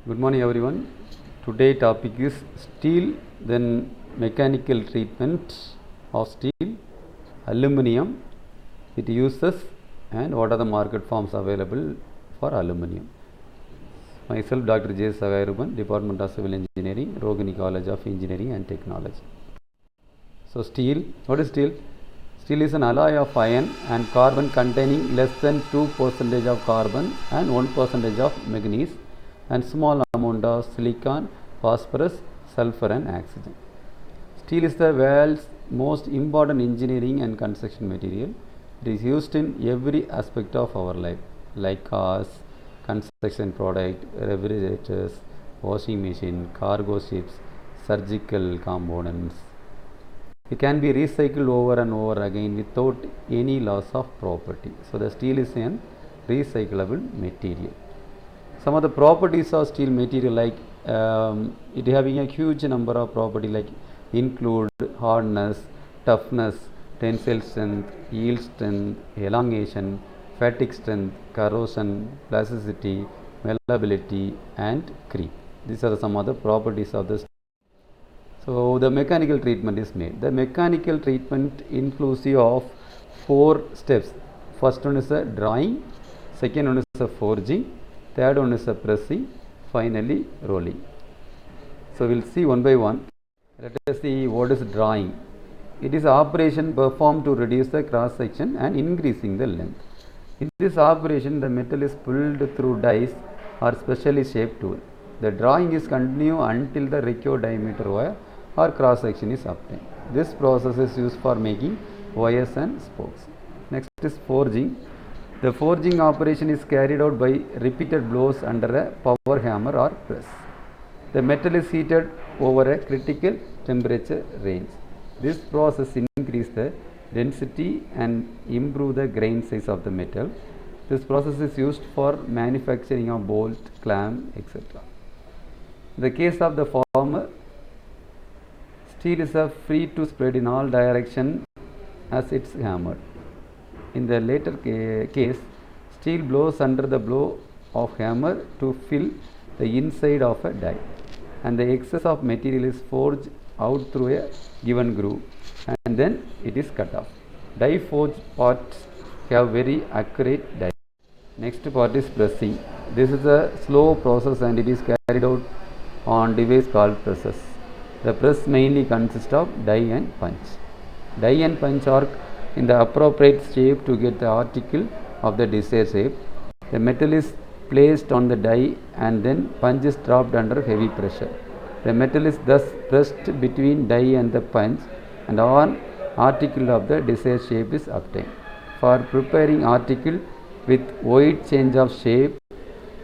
Good morning everyone. Today topic is steel, then mechanical treatment of steel, aluminium, its uses and what are the market forms available for aluminium. Myself Dr. J. Sagairuban, Department of Civil Engineering, Rogini College of Engineering and Technology. So steel, what is steel? Steel is an alloy of iron and carbon containing less than 2% of carbon and 1% of manganese and small amount of silicon, phosphorus, sulfur and oxygen. Steel is the world's most important engineering and construction material. It is used in every aspect of our life, like cars, construction product, refrigerators, washing machine, cargo ships, surgical components. It can be recycled over and over again without any loss of property. So the steel is a recyclable material. Some of the properties of steel material, like it having a huge number of property, like include hardness, toughness, tensile strength, yield strength, elongation, fatigue strength, corrosion, plasticity, malleability and creep. These are some of the properties of the steel. So the mechanical treatment is made. The mechanical treatment inclusive of 4 steps. First one is a drawing, second one is a forging, third one is a pressing, finally rolling. So we will see one by one. Let us see what is drawing. It is operation performed to reduce the cross section and increasing the length. In this operation, the metal is pulled through dies or specially shaped tool. The drawing is continued until the required diameter wire or cross section is obtained. This process is used for making wires and spokes. Next is forging. The forging operation is carried out by repeated blows under a power hammer or press. The metal is heated over a critical temperature range. This process increases the density and improve the grain size of the metal. This process is used for manufacturing of bolt, clamp, etc. In the case of the former, steel is free to spread in all directions as it's hammered. In the later case, steel blows under the blow of hammer to fill the inside of a die, and the excess of material is forged out through a given groove, and then it is cut off. Die forged parts have very accurate die. Next part is pressing. This is a slow process and it is carried out on device called presses. The press mainly consists of die and punch. Die and punch are in the appropriate shape to get the article of the desired shape. The metal is placed on the die and then punch is dropped under heavy pressure. The metal is thus pressed between die and the punch, and one article of the desired shape is obtained. For preparing article with wide change of shape,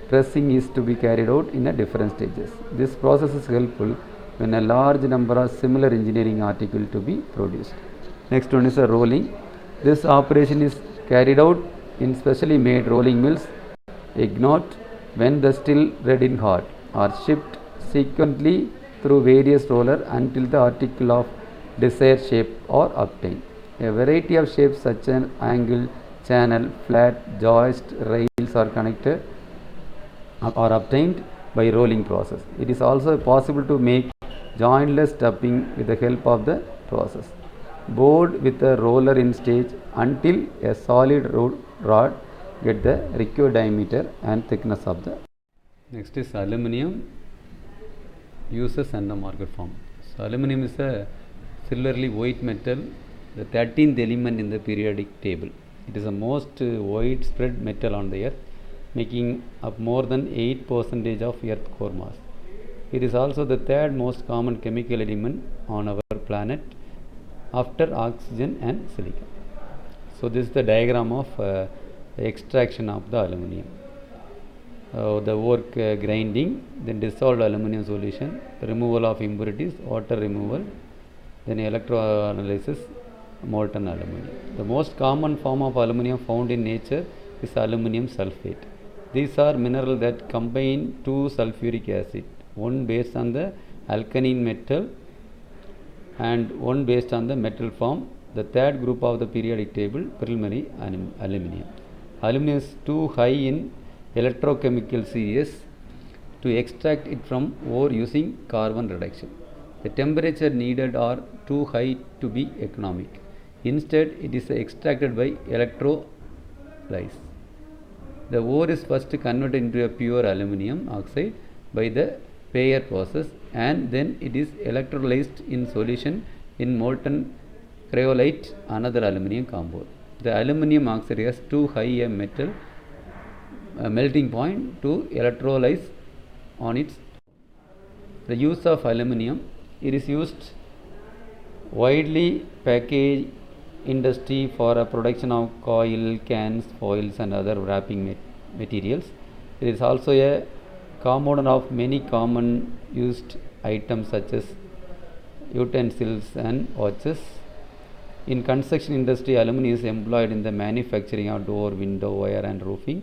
pressing is to be carried out in a different stages. This process is helpful when a large number of similar engineering articles to be produced. Next one is a rolling. This operation is carried out in specially made rolling mills, ignite when the still red in hot, are shipped sequentially through various rollers until the article of desired shape are obtained. A variety of shapes such as angle, channel, flat, joist, rails are connected are obtained by rolling process. It is also possible to make jointless tapping with the help of the process. Bored with a roller in stage until a solid rod get the required diameter and thickness of the. Next is aluminium uses and the market form. So aluminium is a silverly white metal, the 13th element in the periodic table. It is the most widespread metal on the earth, making up more than 8% of earth core mass. It is also the third most common chemical element on our planet after oxygen and silicon. So this is the diagram of extraction of the aluminium. The work grinding, then dissolved aluminium solution, removal of impurities, water removal, then electroanalysis, molten aluminium. The most common form of aluminium found in nature is aluminium sulfate. These are minerals that combine two sulfuric acid, one based on the alkaline metal and one based on the metal form. The third group of the periodic table, primary aluminium. Aluminium is too high in electrochemical series to extract it from ore using carbon reduction. The temperature needed are too high to be economic. Instead, it is extracted by electrolysis. The ore is first converted into a pure aluminum oxide by the Payer process, and then it is electrolyzed in solution in molten cryolite, another aluminum compound. The aluminum oxide has too high a metal melting point to electrolyze on its. The use of aluminum, it is used widely package industry for a production of coil, cans, foils and other wrapping materials. It is also a component of many common used items such as utensils and watches. In construction industry, aluminum is employed in the manufacturing of door, window, wire and roofing.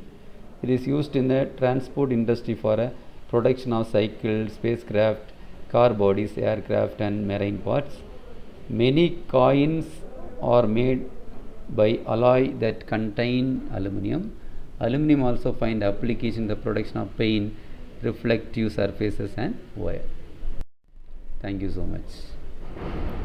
It is used in the transport industry for a production of cycles, spacecraft, car bodies, aircraft and marine parts. Many coins are made by alloy that contain aluminum. Aluminum also find application in the production of paint, reflective surfaces and wire. Thank you so much.